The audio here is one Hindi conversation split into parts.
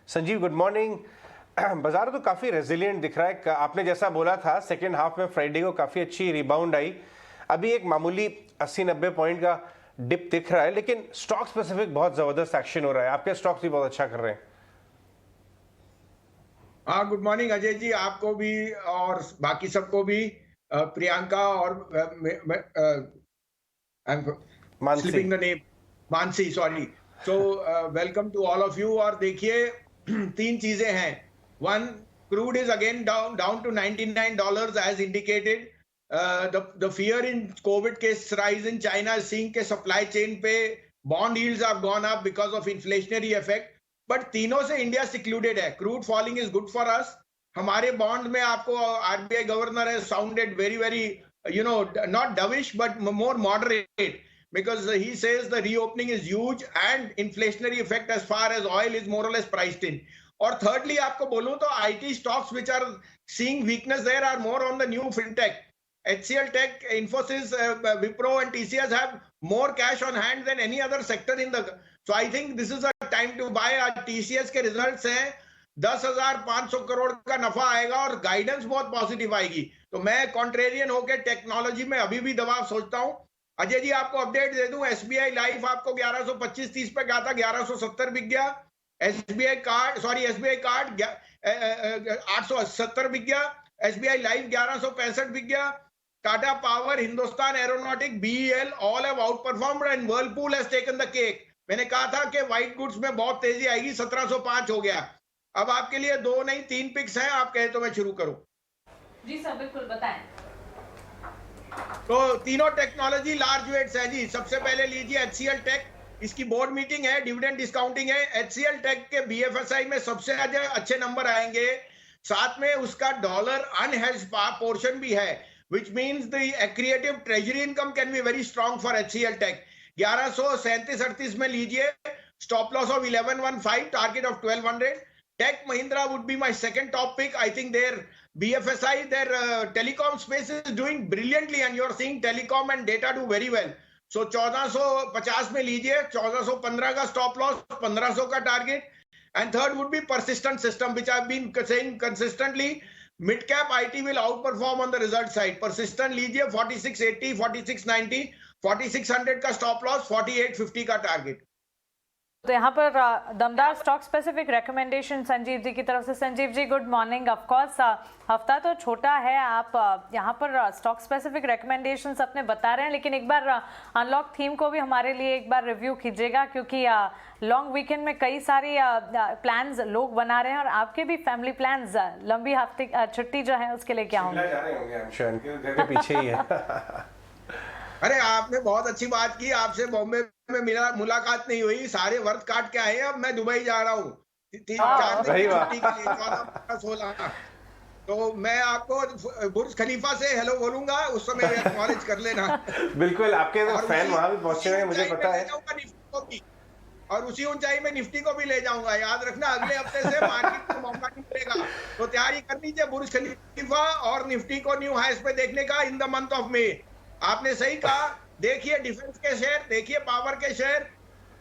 Sanjeev good morning. बाजार तो काफ़ी रेजिलिएंट दिख रहा है। आपने जैसा बोला था सेकेंड हाफ में फ्राइडे को काफ़ी अच्छी रिबाउंड आई। अभी एक मामूली 80-90 पॉइंट का डिप दिख रहा है, लेकिन स्टॉक स्पेसिफिक बहुत ज़बरदस्त एक्शन हो रहा है। आपके स्टॉक्स भी बहुत अच्छा कर रहे हैं। हाँ, गुड मॉर्निंग अजय जी, आपको भी और बाकी सबको भी। प्रियंका और Mansi. Slipping the name, Mansi, sorry. So welcome to all of you. और देखिए तीन चीजें हैं। One, crude is again down to $99 as indicated. The fear in covid case rise in China seeing के सप्लाई चेन पे bond yields have gone up because of inflationary effect. But तीनों से इंडिया सिक्लूडेड है. Crude falling is good for us. हमारे बॉन्ड में आपको आरबीआई गवर्नर है sounded very very not dovish but more moderate, because he says the reopening is huge and inflationary effect as far as oil is more or less priced in. और thirdly आपको बोलूं तो IT stocks which are seeing weakness there are more on the new fintech. HCL Tech, Infosys, Wipro and TCS have more cash on hand than any other sector in the. So I think this is a time to buy. TCS के results हैं, 10,500 करोड़ का नफा आएगा और गाइडेंस बहुत पॉजिटिव आएगी. तो मैं कॉन्ट्रेरियन होकर टेक्नोलॉजी में अभी भी दबाव सोचता हूं. अजय जी आपको अपडेट दे दूं, एसबीआई लाइफ आपको 1125-30 पे गया था, 1170 बिक गया. एसबीआई कार्ड 870 बिक गया. एसबीआई लाइफ 1165 बिक गया. Tata power, Hindustan aeronautic, BEL all have out performed and Whirlpool has taken the cake. मैंने कहा था कि व्हाइट गुड्स में बहुत तेजी आएगी, 1705 हो गया. अब आपके लिए 2 नहीं 3 पिक्स हैं, आप कहे तो मैं शुरू करूं. जी सर बिल्कुल बताएं. तो तीनों टेक्नोलॉजी लार्ज वेट्स है जी. सबसे पहले लीजिए एचसीएल टेक. इसकी बोर्ड मीटिंग है, डिविडेंड डिस्काउंटिंग है. एचसीएल टेक के बीएफएसआई में सबसे अच्छे नंबर आएंगे. साथ में उसका डॉलर अनहेज्ड पोर्शन भी है, which means the accretive treasury income can be very strong for HCL Tech. 1137-38 में लीजिए. Stop loss of 1115, target of 1200. Tech Mahindra would be my second top pick. I think their BFSI, their telecom space is doing brilliantly and you're seeing telecom and data do very well. So 1450 में लीजिए. 1415 का स्टॉप लॉस, 1500 का target. And third would be Persistent System, which I've been saying consistently. Mid cap IT will outperform on the result side. Persistent लीजिए 4680, 4690, 4600 का स्टॉप लॉस, 4850 का टारगेट. तो यहाँ पर दमदार stock specific recommendation Sanjeev ji की तरफ से. Sanjeev ji good morning. Of course हफ्ता तो छोटा है, आप यहाँ पर स्टॉक स्पेसिफिक रिकमेंडेशंस अपने बता रहे हैं, लेकिन एक बार अनलॉक थीम को भी हमारे लिए एक बार रिव्यू कीजिएगा, क्योंकि लॉन्ग वीकेंड में कई सारी प्लान्स लोग बना रहे हैं और आपके भी फैमिली प्लान्स लंबी हफ्ते छुट्टी जो है उसके लिए क्या होंगे? पीछे ही है. अरे आपने बहुत अच्छी बात की. आपसे बॉम्बे में मिला, मुलाकात नहीं हुई. सारे वर्त काट के आए. अब मैं दुबई जा रहा हूँ 3-4 दिन की छुट्टी के लिए, 14-16. तो मैं आपको बुर्ज खलीफा से हेलो बोलूंगा, उस समय एक्नॉलेज कर लेना. बिल्कुल, आपके तो फैन वहां भी पहुंचे हैं, मुझे पता है. और उसी ऊंचाई में निफ्टी को भी ले जाऊंगा. याद रखना, अगले हफ्ते से मार्केट को मौका नहीं मिलेगा, तो तैयारी कर लीजिए बुर्ज खलीफा और निफ्टी को न्यू हाईस पे देखने का in the month of May. आपने सही कहा. देखिए डिफेंस के शेयर, देखिए पावर के share,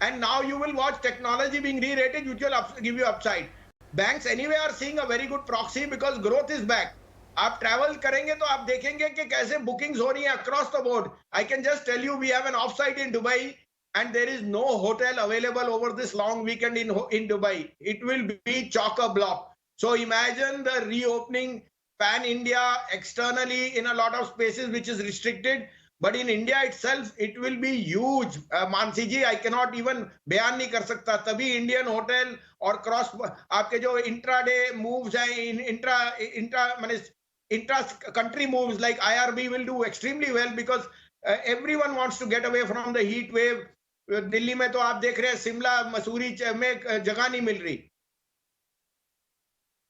and now you will watch technology being re-rated which will give you upside. Banks anyway are seeing a very good proxy because growth is back. आप ट्रैवल करेंगे तो आप देखेंगे कि कैसे बुकिंग्स हो रही हैं across the board. I can just tell you we have an off site in Dubai and there is no hotel available over this long weekend in Dubai. It will be chock-a-block. So imagine the reopening pan India externally in a lot of spaces which is restricted, but in India itself it will be huge. Mansi ji, I cannot even बयान नहीं कर सकता. तभी इंडियन होटल और क्रॉस आपके जो इंट्राडे मूव्स हैं, intra country moves like IRB will do extremely well because everyone wants to get away from the heat wave. Delhi में तो आप देख रहे हैं शिमला मसूरी में जगह नहीं मिल रही.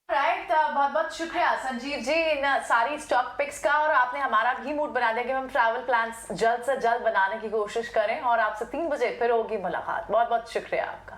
राइट, बहुत बहुत शुक्रिया संजीव जी इन सारी स्टॉक पिक्स का. और आपने हमारा भी मूड बना दिया कि हम ट्रैवल प्लान्स जल्द से जल्द बनाने की कोशिश करें, और आपसे 3 बजे फिर होगी मुलाकात. बहुत बहुत शुक्रिया आपका.